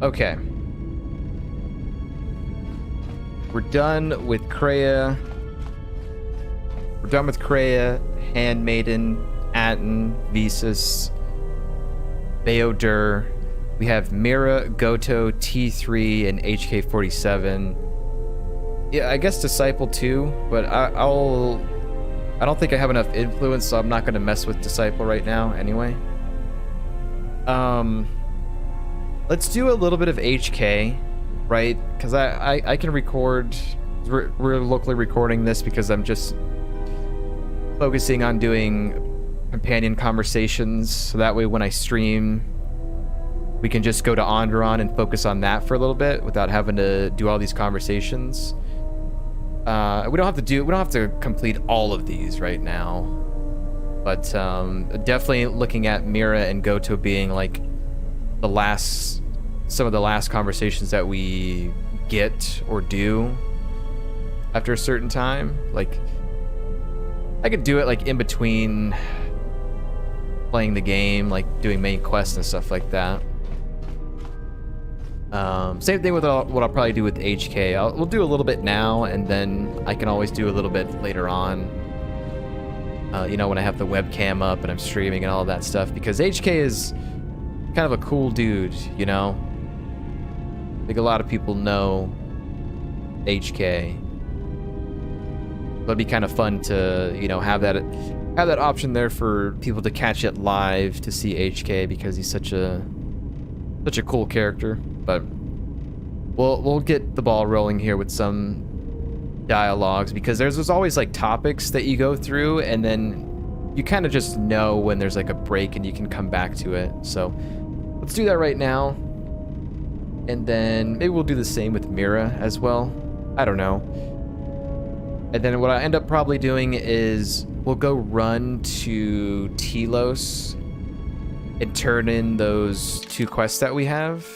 Okay. We're done with Kreia. We're done with Kreia, Handmaiden, Atten, Visas, Baodur. We have Mira, Goto, T3, and HK-47. Yeah, I guess Disciple too, but I don't think I have enough influence, so I'm not gonna mess with Disciple right now anyway. Let's do a little bit of HK, right? Because I can record. We're locally recording this because I'm just focusing on doing companion conversations, so that way when I stream, we can just go to Onderon and focus on that for a little bit without having to do all these conversations. We don't have to complete all of these right now, but definitely looking at Mira and Goto being like some of the last conversations that we get or do after a certain time. Like, I could do it like in between playing the game, like doing main quests and stuff like that. Same thing with what I'll probably do with HK. We'll do a little bit now, and then I can always do a little bit later on. You know, when I have the webcam up and I'm streaming and all of that stuff, because HK is kind of a cool dude, you know? I think a lot of people know HK. It'd be kind of fun to, you know, have that option there for people to catch it live to see HK, because he's such a cool character. But we'll get the ball rolling here with some dialogues, because there's always like topics that you go through, and then you kind of just know when there's like a break and you can come back to it. So let's do that right now, and then maybe we'll do the same with Mira as well. I don't know. And then what I end up probably doing is we'll go run to Telos and turn in those 2 quests that we have.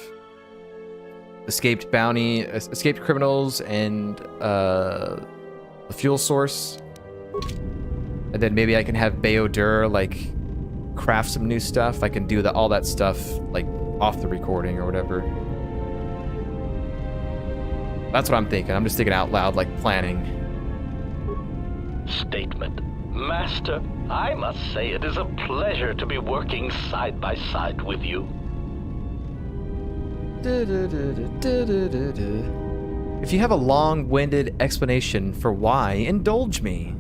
Escaped criminals, and a fuel source. And then maybe I can have Baodur like craft some new stuff. I can do all that stuff like off the recording or whatever. That's what I'm thinking. I'm just thinking out loud, like planning. Statement. Master, I must say it is a pleasure to be working side by side with you. If you have a long-winded explanation for why, indulge me.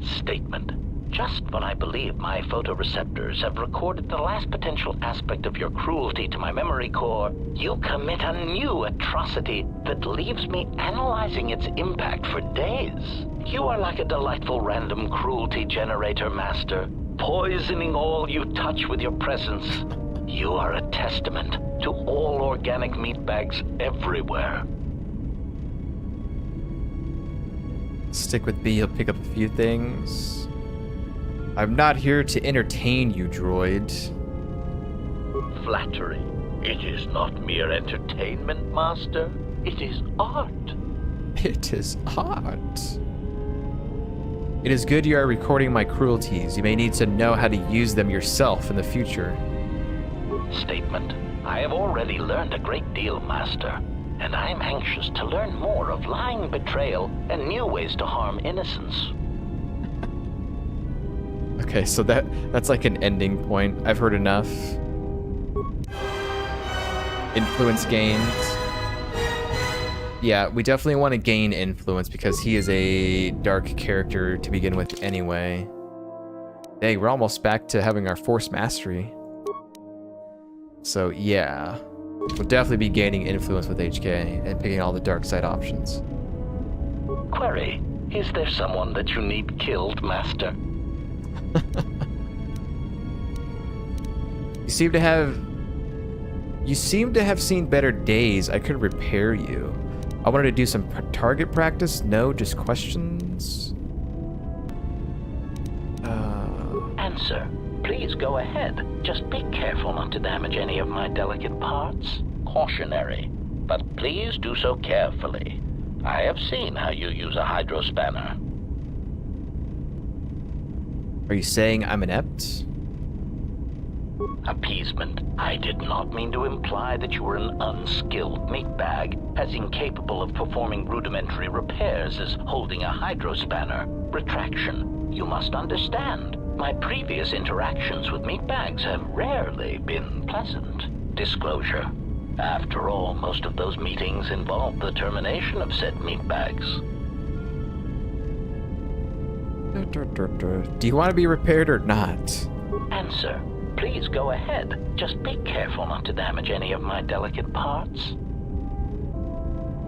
Statement. Just when I believe my photoreceptors have recorded the last potential aspect of your cruelty to my memory core, you commit a new atrocity that leaves me analyzing its impact for days. You are like a delightful random cruelty generator, Master, poisoning all you touch with your presence. You are a testament to all organic meatbags everywhere. Stick with B, he'll pick up a few things. I'm not here to entertain you, droid. Flattery. It is not mere entertainment, Master. It is art. It is art. It is good you are recording my cruelties. You may need to know how to use them yourself in the future. Statement. I have already learned a great deal, Master, and I am anxious to learn more of lying, betrayal, and new ways to harm innocence. Okay, so that's like an ending point. I've heard enough. Influence gained. Yeah, we definitely want to gain influence because he is a dark character to begin with anyway. Dang, we're almost back to having our Force Mastery. So yeah, we'll definitely be gaining influence with HK and picking all the dark side options. Query, is there someone that you need killed, Master? You seem to have seen better days. I could repair you. I wanted to do some target practice. No, just questions. Answer. Please go ahead. Just be careful not to damage any of my delicate parts. Cautionary. But please do so carefully. I have seen how you use a hydrospanner. Are you saying I'm inept? appeasement. I did not mean to imply that you were an unskilled meatbag, as incapable of performing rudimentary repairs as holding a hydrospanner. Retraction. You must understand, my previous interactions with meatbags have rarely been pleasant. Disclosure. After all, most of those meetings involved the termination of said meatbags. Do you want to be repaired or not? Answer. Please go ahead. Just be careful not to damage any of my delicate parts.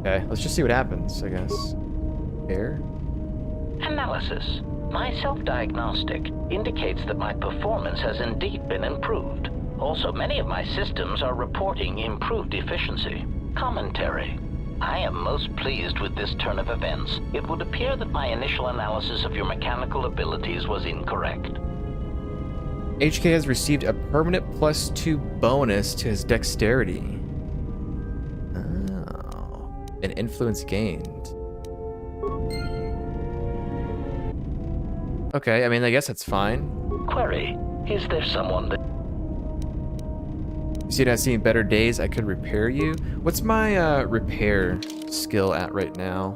Okay, let's just see what happens, I guess. Here. Analysis. My self-diagnostic indicates that my performance has indeed been improved. Also, many of my systems are reporting improved efficiency. Commentary. I am most pleased with this turn of events. It would appear that my initial analysis of your mechanical abilities was incorrect. HK has received a permanent +2 bonus to his dexterity. Oh. An influence gained. Okay, I mean, I guess that's fine. Query. Is there someone that... You see, I've seen better days. I could repair you. What's my repair skill at right now?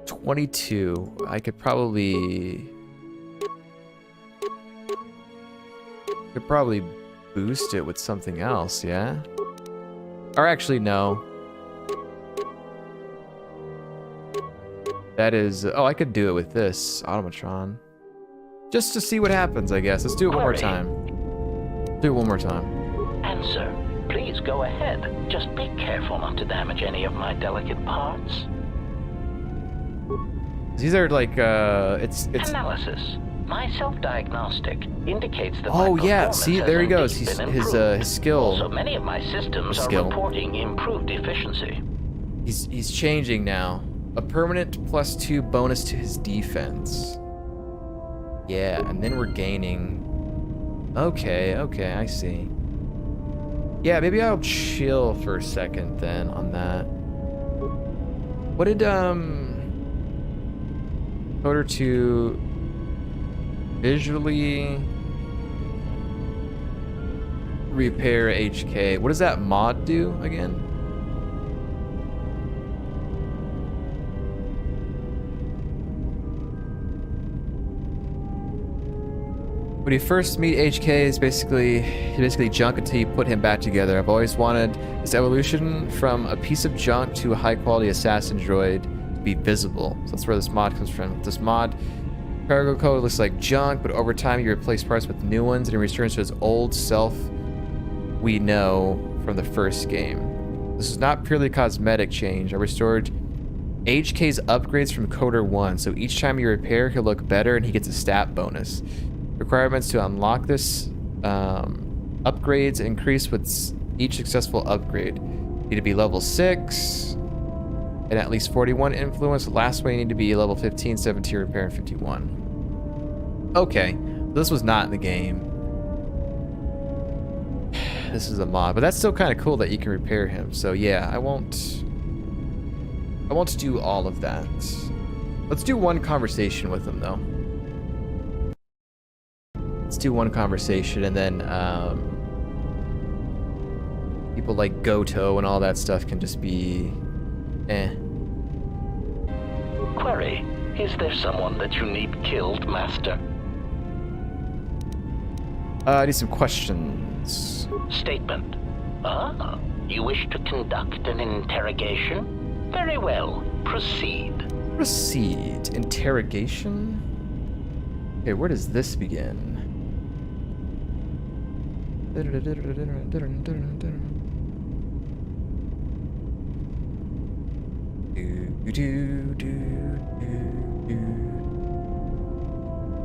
22. I could probably boost it with something else, yeah? Or actually, no. That is... Oh, I could do it with this automatron. Just to see what happens, I guess. Let's do it one more time. Do it one more time. Answer. Please go ahead. Just be careful not to damage any of my delicate parts. These are like, it's... Analysis. My self-diagnostic indicates that oh, my yeah. performance See, has there he goes. indeed His been his skill. Also, many of my systems are reporting improved efficiency. He's changing now. A permanent +2 bonus to his defense. Yeah, and then we're gaining. Okay, I see. Yeah, maybe I'll chill for a second then on that. What did Coder 2 visually repair HK? What does that mod do again? When you first meet HK, he's basically junk until you put him back together. I've always wanted this evolution from a piece of junk to a high-quality assassin droid to be visible. So that's where this mod comes from. This mod, cargo code looks like junk, but over time you replace parts with new ones, and he returns to his old self we know from the first game. This is not purely cosmetic change. I restored HK's upgrades from Coder 1, so each time you repair, he'll look better and he gets a stat bonus. Requirements to unlock this upgrades increase with each successful upgrade. You need to be level 6 and at least 41 influence. Last way, you need to be level 15, 17 repair, and 51. Okay, this was not in the game. This is a mod, but that's still kind of cool that you can repair him. So yeah, I won't do all of that. Let's do one conversation with him though. Let's do one conversation, and then people like Goto and all that stuff can just be Query. Is there someone that you need killed, Master? I need some questions. Statement. Ah, you wish to conduct an interrogation? Very well. Proceed. Proceed. Interrogation? Okay, where does this begin?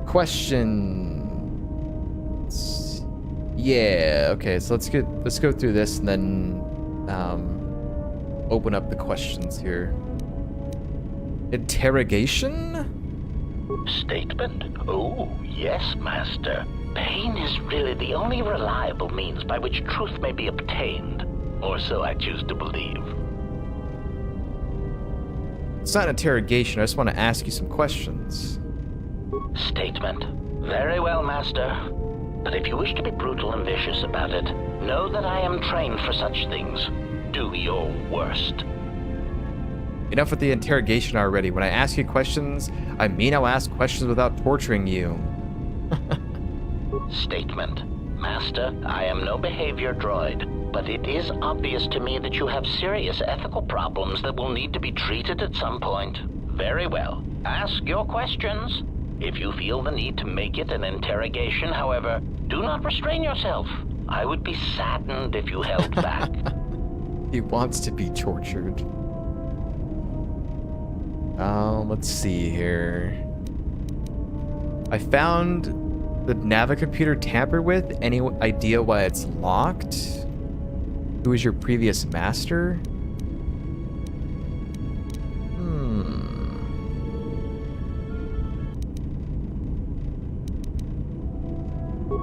Questions. Yeah, okay, so let's go through this and then open up the questions here. Interrogation? Statement? Oh, yes, Master. Pain is really the only reliable means by which truth may be obtained, or so I choose to believe. It's not an interrogation, I just want to ask you some questions. Statement. Very well, Master. But if you wish to be brutal and vicious about it, know that I am trained for such things. Do your worst. Enough with the interrogation already. When I ask you questions, I mean I'll ask questions without torturing you. Statement. Master, I am no behavior droid, but it is obvious to me that you have serious ethical problems that will need to be treated at some point. Very well. Ask your questions. If you feel the need to make it an interrogation, however, do not restrain yourself. I would be saddened if you held back. He wants to be tortured. Let's see here. I found the Navicomputer tampered with. Any idea why it's locked? Who was your previous master?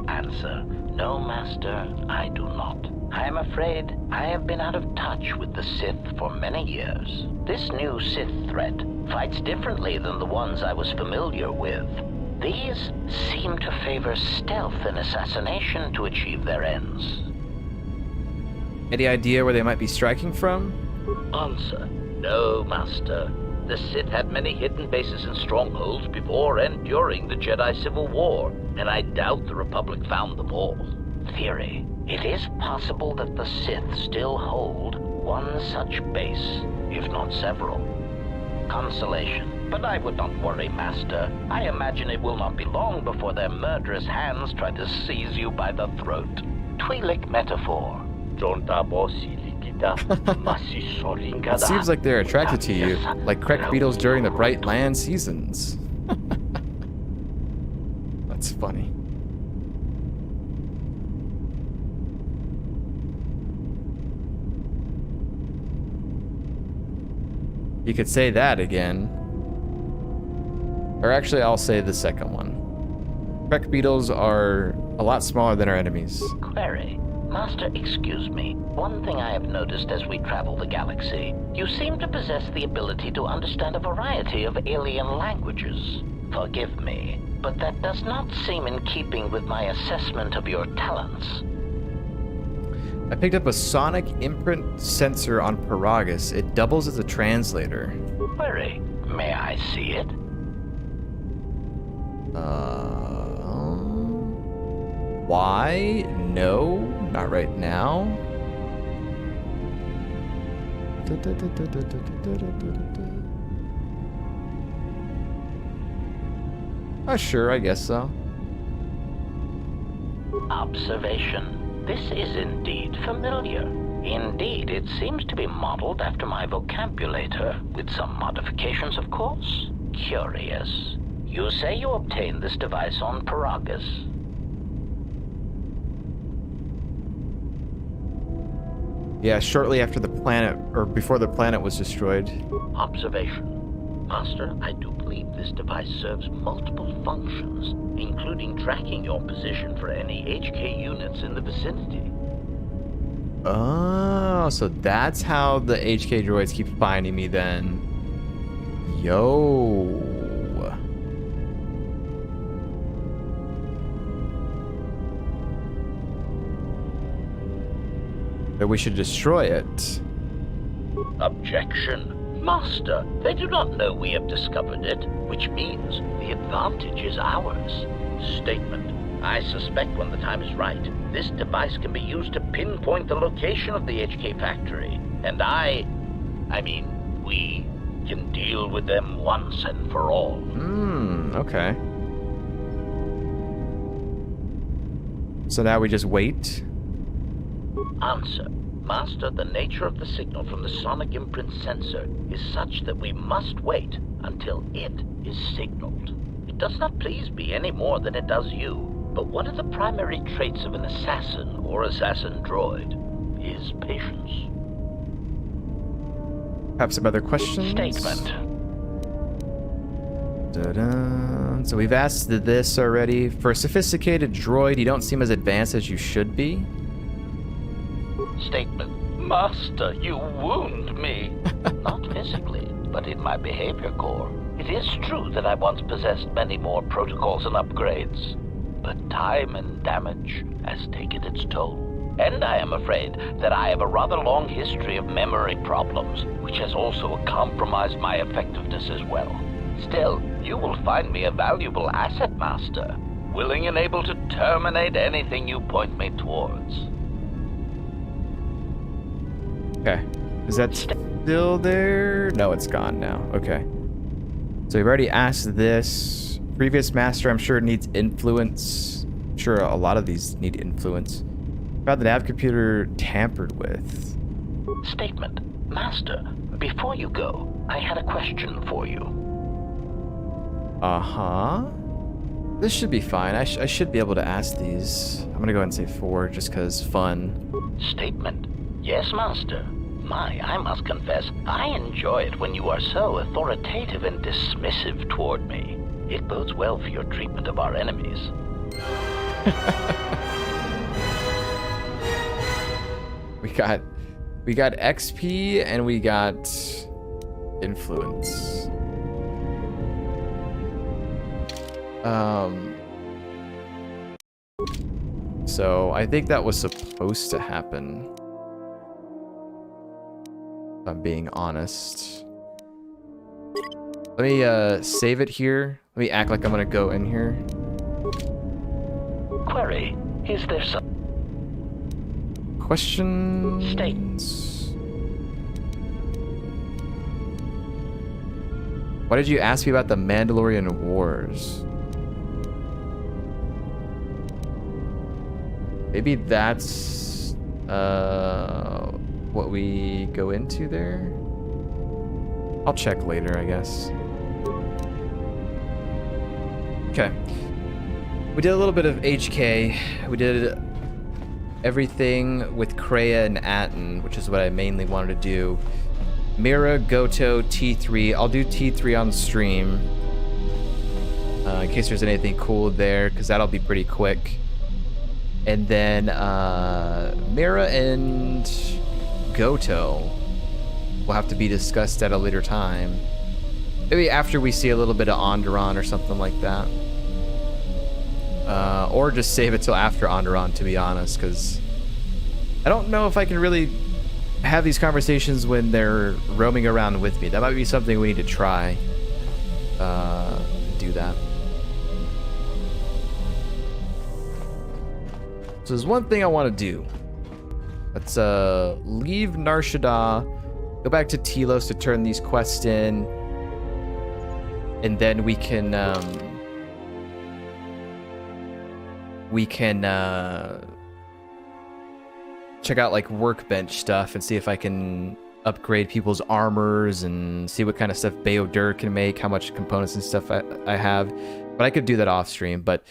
Answer. No, Master, I do not. I am afraid I have been out of touch with the Sith for many years. This new Sith threat fights differently than the ones I was familiar with. These seem to favor stealth and assassination to achieve their ends. Any idea where they might be striking from? Answer. No, Master. The Sith had many hidden bases and strongholds before and during the Jedi Civil War, and I doubt the Republic found them all. Theory. It is possible that the Sith still hold one such base, if not several. Consolation. But I would not worry, Master. I imagine it will not be long before their murderous hands try to seize you by the throat. Twi'lek metaphor. It seems like they're attracted to you, like Krek beetles during the bright land seasons. That's funny. You could say that again. Or actually, I'll say the second one. Krek beetles are a lot smaller than our enemies. Query. Master, excuse me. One thing I have noticed as we travel the galaxy, you seem to possess the ability to understand a variety of alien languages. Forgive me, but that does not seem in keeping with my assessment of your talents. I picked up a sonic imprint sensor on Paragus. It doubles as a translator. Query. May I see it? Why? No, not right now. Sure, I guess so. Observation. This is indeed familiar. Indeed, it seems to be modeled after my vocabulator, with some modifications, of course. Curious. You say you obtained this device on Paragus. Yeah, shortly after the planet, or before the planet was destroyed. Observation. Master, I do believe this device serves multiple functions, including tracking your position for any HK units in the vicinity. Oh, so that's how the HK droids keep finding me then. Yo. That we should destroy it. Objection. Master, they do not know we have discovered it, which means the advantage is ours. Statement. I suspect when the time is right, this device can be used to pinpoint the location of the HK factory, and we can deal with them once and for all. Okay. So now we just wait? Answer. Master, the nature of the signal from the sonic imprint sensor is such that we must wait until it is signaled. It does not please me any more than it does you, but one of the primary traits of an assassin or assassin droid is patience. Have some other questions? Statement. Da-da. So we've asked this already. For a sophisticated droid, you don't seem as advanced as you should be. Statement. Master, you wound me. Not physically, but in my behavior core. It is true that I once possessed many more protocols and upgrades, but time and damage has taken its toll. And I am afraid that I have a rather long history of memory problems, which has also compromised my effectiveness as well. Still, you will find me a valuable asset, Master, willing and able to terminate anything you point me towards. Okay. Is that still there? No, it's gone now. Okay. So we've already asked this. Previous master, I'm sure, needs influence. I'm sure a lot of these need influence. Found the nav computer tampered with. Statement. Master, before you go, I had a question for you. Uh-huh. This should be fine. I should be able to ask these. I'm gonna go ahead and say 4 just because fun. Statement. Yes, Master. I must confess, I enjoy it when you are so authoritative and dismissive toward me. It bodes well for your treatment of our enemies. We got XP and we got influence. So I think that was supposed to happen. If I'm being honest. Let me save it here. Let me act like I'm gonna go in here. Query, is there some Questions? Statements. Why did you ask me about the Mandalorian Wars? Maybe that's what we go into there? I'll check later, I guess. Okay. We did a little bit of HK. We did everything with Kreia and Atten, which is what I mainly wanted to do. Mira, Goto, T3. I'll do T3 on stream. In case there's anything cool there, because that'll be pretty quick. And then Mira and Goto will have to be discussed at a later time. Maybe after we see a little bit of Onderon or something like that. Or just save it till after Onderon, to be honest, because I don't know if I can really have these conversations when they're roaming around with me. That might be something we need to try. Do that. So there's one thing I want to do. Let's leave Nar Shaddaa, go back to Telos to turn these quests in, and then we can check out like workbench stuff and see if I can upgrade people's armors and see what kind of stuff Bayo-Dur can make, how much components and stuff I have. But I could do that off stream, but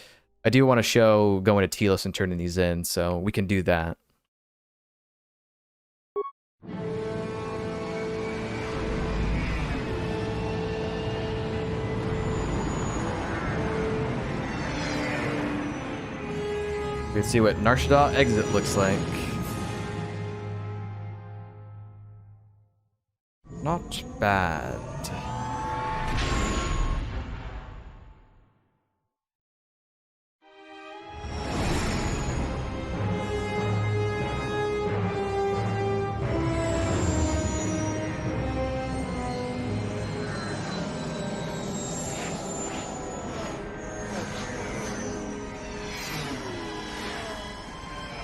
I do want to show going to Telos and turning these in, so we can do that. We can see what Nar Shaddaa exit looks like. Not bad.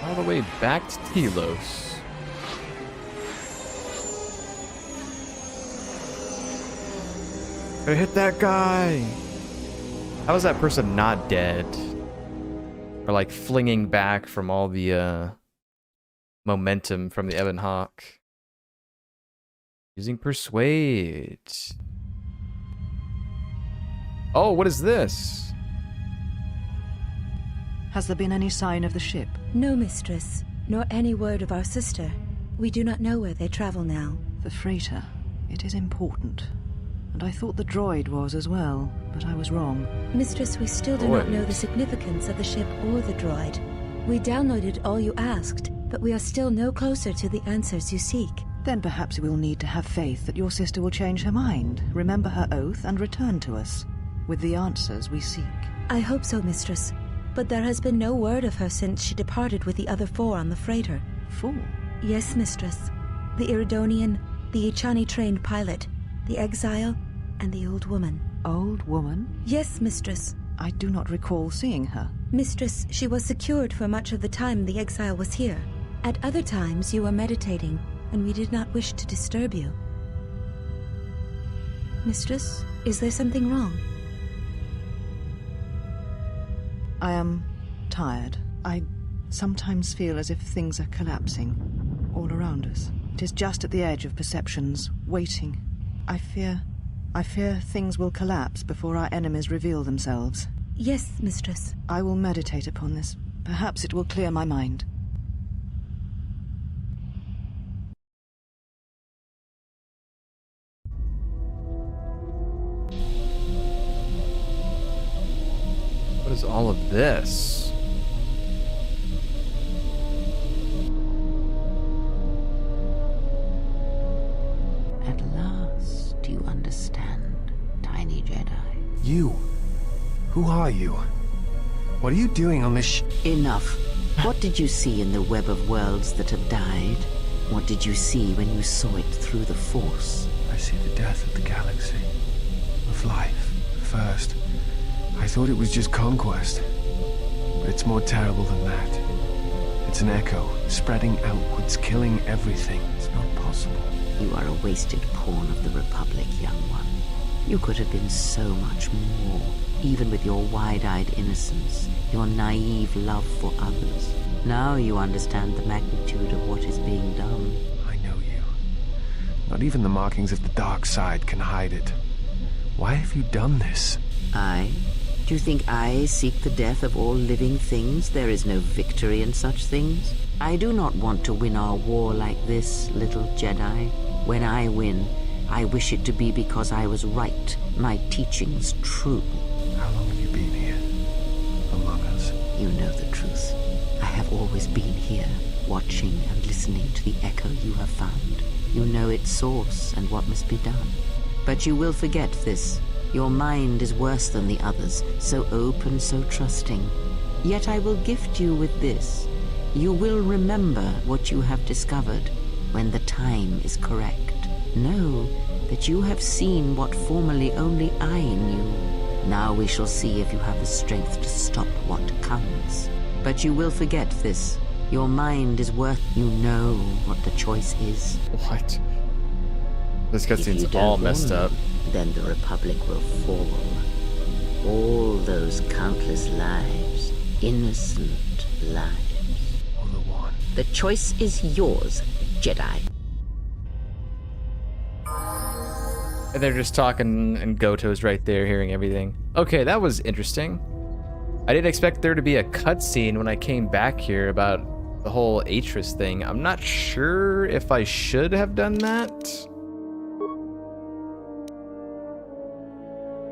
All the way back to Telos. I hit that guy. How is that person not dead? Or like flinging back from all the momentum from the Ebon Hawk. Using Persuade. Oh, what is this? Has there been any sign of the ship? No, mistress, nor any word of our sister. We do not know where they travel now. The freighter. It is important. And I thought the droid was as well, but I was wrong. Mistress, we still do not know the significance of the ship or the droid. We downloaded all you asked, but we are still no closer to the answers you seek. Then perhaps we'll need to have faith that your sister will change her mind, remember her oath, and return to us with the answers we seek. I hope so, Mistress. But there has been no word of her since she departed with the other 4 on the freighter. 4? Yes, Mistress. The Iridonian, the Ichani-trained pilot, the exile, and the old woman. Old woman? Yes, Mistress. I do not recall seeing her. Mistress, she was secured for much of the time the exile was here. At other times you were meditating, and we did not wish to disturb you. Mistress, is there something wrong? I am tired. I sometimes feel as if things are collapsing all around us. It is just at the edge of perceptions, waiting. I fear things will collapse before our enemies reveal themselves. Yes, Mistress. I will meditate upon this. Perhaps it will clear my mind. What is all of this? At last, you understand, tiny Jedi. You? Who are you? What are you doing on this Enough. What did you see in the web of worlds that have died? What did you see when you saw it through the Force? I see the death of the galaxy. Of life. First, I thought it was just conquest. But it's more terrible than that. It's an echo, spreading outwards, killing everything. It's not possible. You are a wasted pawn of the Republic, young one. You could have been so much more, even with your wide-eyed innocence, your naive love for others. Now you understand the magnitude of what is being done. I know you. Not even the markings of the dark side can hide it. Why have you done this? I? Do you think I seek the death of all living things? There is no victory in such things. I do not want to win our war like this, little Jedi. When I win, I wish it to be because I was right, my teachings true. How long have you been here? Among us? You know the truth. I have always been here, watching and listening to the echo you have found. You know its source and what must be done. But you will forget this. Your mind is worse than the others, so open, so trusting. Yet I will gift you with this. You will remember what you have discovered when the time is correct. Know that you have seen what formerly only I knew. Now we shall see if you have the strength to stop what comes. But you will forget this. Your mind is worth... You know what the choice is. What? This If you cutscene's don't all messed warn up. them, then the Republic will fall. All those countless lives, innocent lives. Or the one? The choice is yours, Jedi. And they're just talking, and Goto's right there hearing everything. Okay, that was interesting. I didn't expect there to be a cutscene when I came back here about the whole Atris thing. I'm not sure if I should have done that.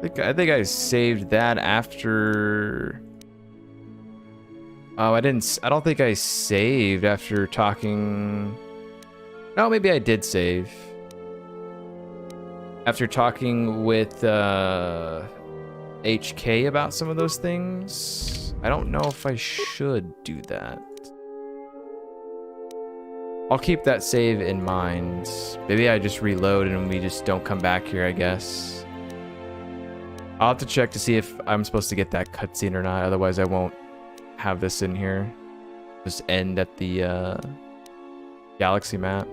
I think I saved that after... Oh, I don't think I saved after talking... No, maybe I did save. After talking with HK about some of those things. I don't know if I should do that. I'll keep that save in mind. Maybe I just reload and we just don't come back here, I guess. I'll have to check to see if I'm supposed to get that cutscene or not. Otherwise, I won't have this in here. Just end at the galaxy map.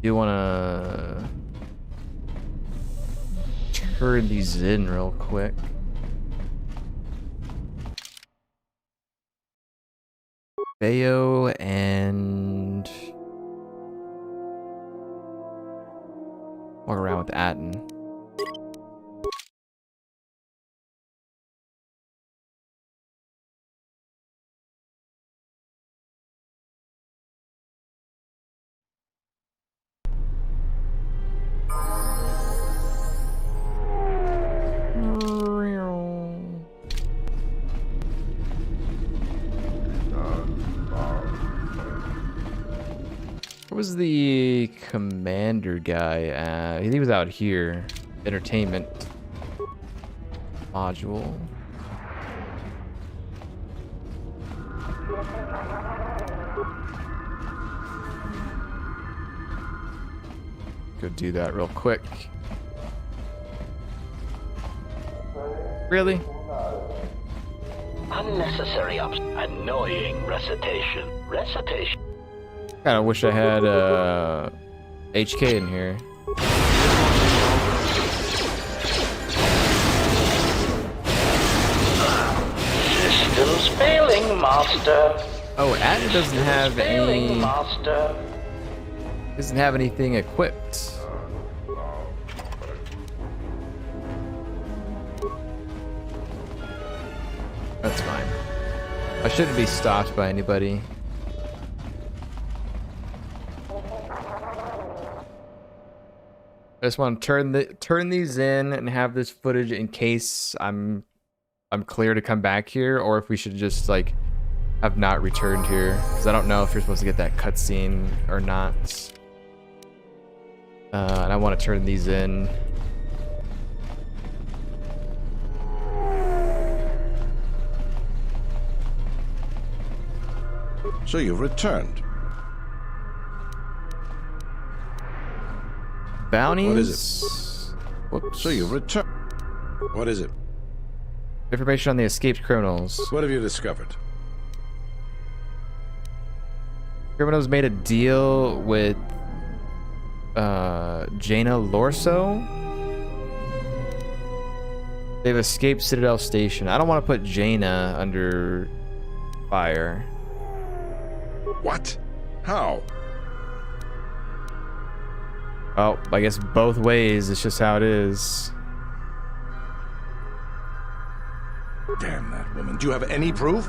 You wanna turn these in real quick. Bayo and walk around with Atten. was the commander guy at? He was out here. Entertainment module. Go do that real quick. Really? Unnecessary annoying recitation. Recitation. Kinda wish I had HK in here. Systems failing, master. Oh, Adam doesn't have Failing, any. master. Doesn't have anything equipped. That's fine. I shouldn't be stopped by anybody. I just want to turn these in and have this footage in case I'm clear to come back here, or if we should just like have not returned here, because I don't know if you're supposed to get that cutscene or not. And I want to turn these in. So you've returned. Bounties? What is it? Whoops. So you've returned. What is it? Information on the escaped criminals. What have you discovered? Criminals made a deal with Jaina Lorso. They've escaped Citadel Station. I don't want to put Jaina under fire. What? How? Oh, I guess both ways. It's just how it is. Damn that woman. Do you have any proof?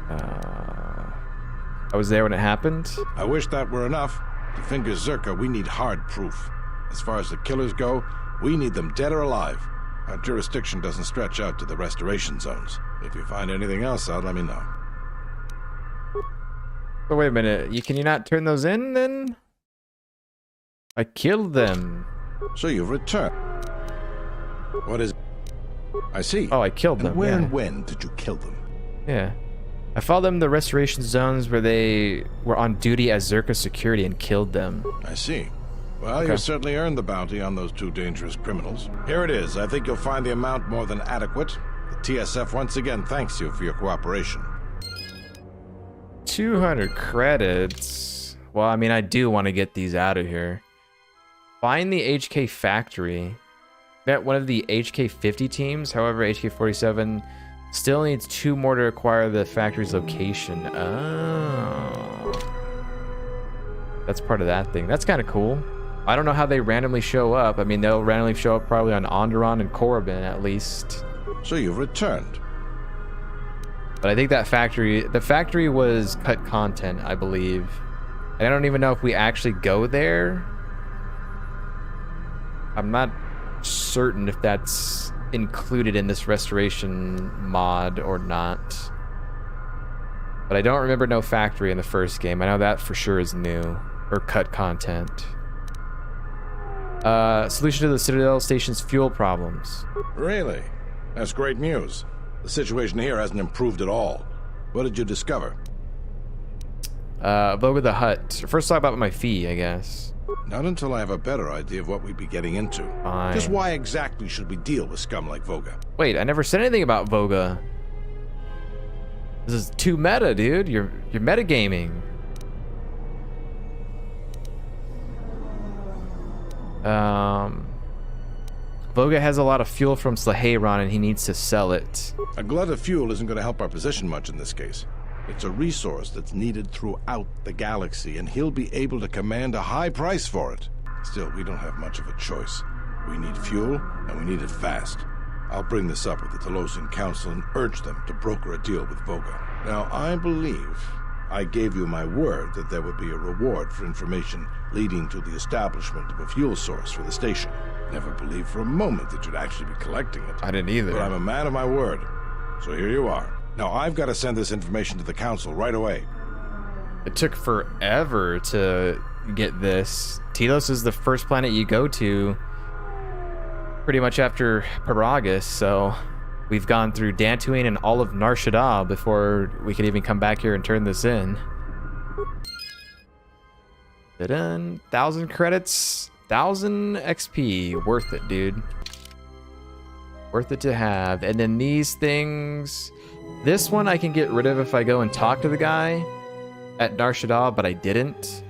I was there when it happened. I wish that were enough. To finger Zerka, we need hard proof. As far as the killers go, we need them dead or alive. Our jurisdiction doesn't stretch out to the restoration zones. If you find anything else out, let me know. But wait a minute. Can you not turn those in then? I killed them. So you've returned. What is... I see. Oh, I killed them. And where yeah. and when did you kill them? Yeah. I followed them to the restoration zones where they were on duty as Zerka security and killed them. I see. Well, Okay. you certainly earned the bounty on those two dangerous criminals. Here it is. I think you'll find the amount more than adequate. The TSF once again thanks you for your cooperation. 200 credits. Well, I mean, I do want to get these out of here. Find the HK factory. Met one of the HK-50 teams. However, HK-47 still needs 2 more to acquire the factory's location. Oh. That's part of that thing. That's kind of cool. I don't know how they randomly show up. I mean, they'll randomly show up probably on Onderon and Korriban at least. So you've returned. But I think that the factory was cut content, I believe. And I don't even know if we actually go there. I'm not certain if that's included in this restoration mod or not. But I don't remember no factory in the first game. I know that for sure is new. Or cut content. Solution to the Citadel Station's fuel problems. Really? That's great news. The situation here hasn't improved at all. What did you discover? Voga the Hutt. First talk about my fee, I guess. Not until I have a better idea of what we'd be getting into. Fine. Just why exactly should we deal with scum like Voga? Wait, I never said anything about Voga. This is too meta, dude. You're metagaming. Voga has a lot of fuel from Slaheron and he needs to sell it. A glut of fuel isn't going to help our position much in this case. It's a resource that's needed throughout the galaxy, and he'll be able to command a high price for it. Still, we don't have much of a choice. We need fuel, and we need it fast. I'll bring this up with the Telosian Council and urge them to broker a deal with Voga. Now, I believe I gave you my word that there would be a reward for information leading to the establishment of a fuel source for the station. Never believed for a moment that you'd actually be collecting it. I didn't either. But I'm a man of my word. So here you are. Now, I've got to send this information to the Council right away. It took forever to get this. Telos is the first planet you go to pretty much after Paragus, so we've gone through Dantooine and all of Nar Shaddaa before we could even come back here and turn this in. Ta-dun. 1,000 credits, 1,000 XP. Worth it, dude. Worth it to have. And then these things, this one I can get rid of if I go and talk to the guy at Nar Shaddaa, but I didn't.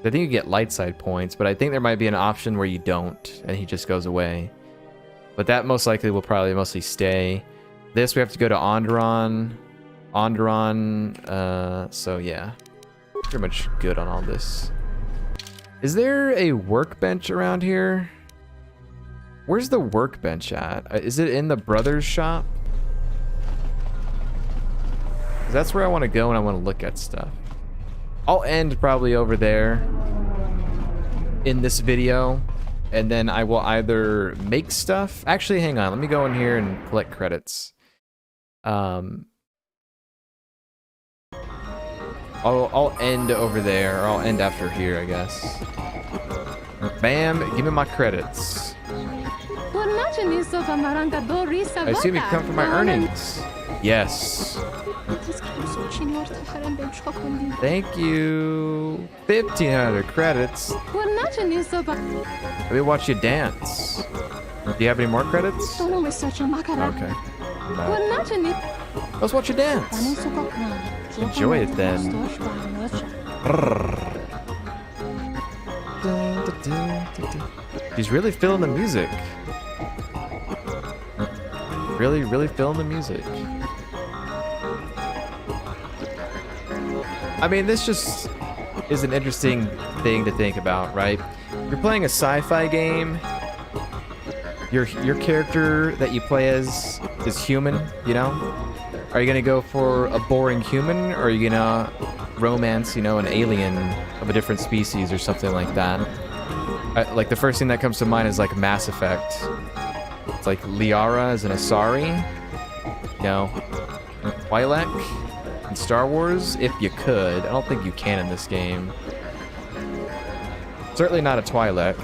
I think you get light side points, but I think there might be an option where you don't and he just goes away. But that most likely will probably mostly stay. This we have to go to Onderon. So yeah, pretty much good on all this. Is there a workbench around here? Where's the workbench at? Is it in the brother's shop? 'Cause that's where I want to go and I want to look at stuff. I'll end probably over there in this video, and then I will either make stuff. Actually, hang on. Let me go in here and collect credits. I'll end over there, or I'll end after here, I guess. Bam! Give me my credits. I assume you come from my earnings. Yes. Thank you. 1,500 credits. Let me watch you dance. Do you have any more credits? Okay. Let's watch you dance. Enjoy it then. He's really feeling the music. Really feeling the music. I mean, this just is an interesting thing to think about, right? You're playing a sci-fi game. Your character that you play as is human, you know? Are you gonna go for a boring human, or are you gonna romance, you know, an alien of a different species or something like that? Like, the first thing that comes to mind is like Mass Effect. It's like Liara as an Asari, you know, Twi'lek in Star Wars, if you could. I don't think you can in this game. Certainly not a Twi'lek,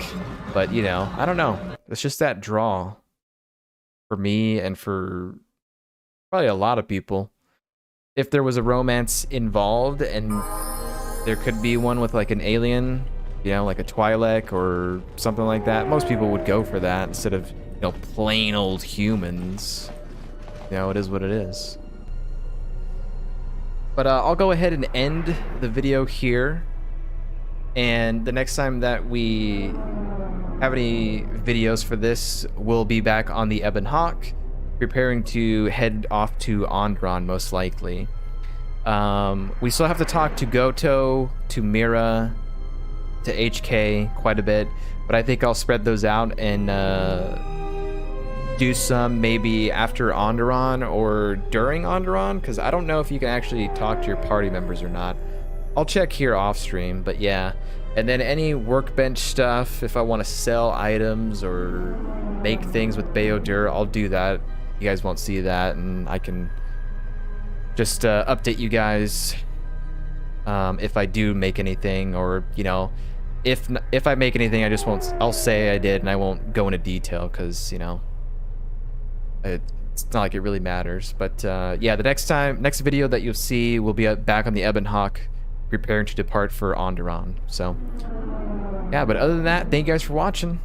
but, you know, I don't know. It's just that draw for me and for probably a lot of people. If there was a romance involved and there could be one with like an alien, you know, like a Twi'lek or something like that, most people would go for that instead of, you know, plain old humans. You know, it is what it is. But I'll go ahead and end the video here. And the next time that we have any videos for this, we'll be back on the Ebon Hawk, preparing to head off to Onderon, most likely. We still have to talk to Goto, to Mira, to HK quite a bit, but I think I'll spread those out and do some maybe after Onderon or during Onderon, because I don't know if you can actually talk to your party members or not. I'll check here off stream, but yeah. And then any workbench stuff, if I want to sell items or make things with Bayodur, I'll do that. You guys won't see that, and I can just update you guys if I do make anything, or, you know, if I make anything, I just won't. I'll say I did, and I won't go into detail because, you know, it's not like it really matters. But yeah, the next video that you'll see will be back on the Ebon Hawk, preparing to depart for Onderon. So yeah, but other than that, thank you guys for watching.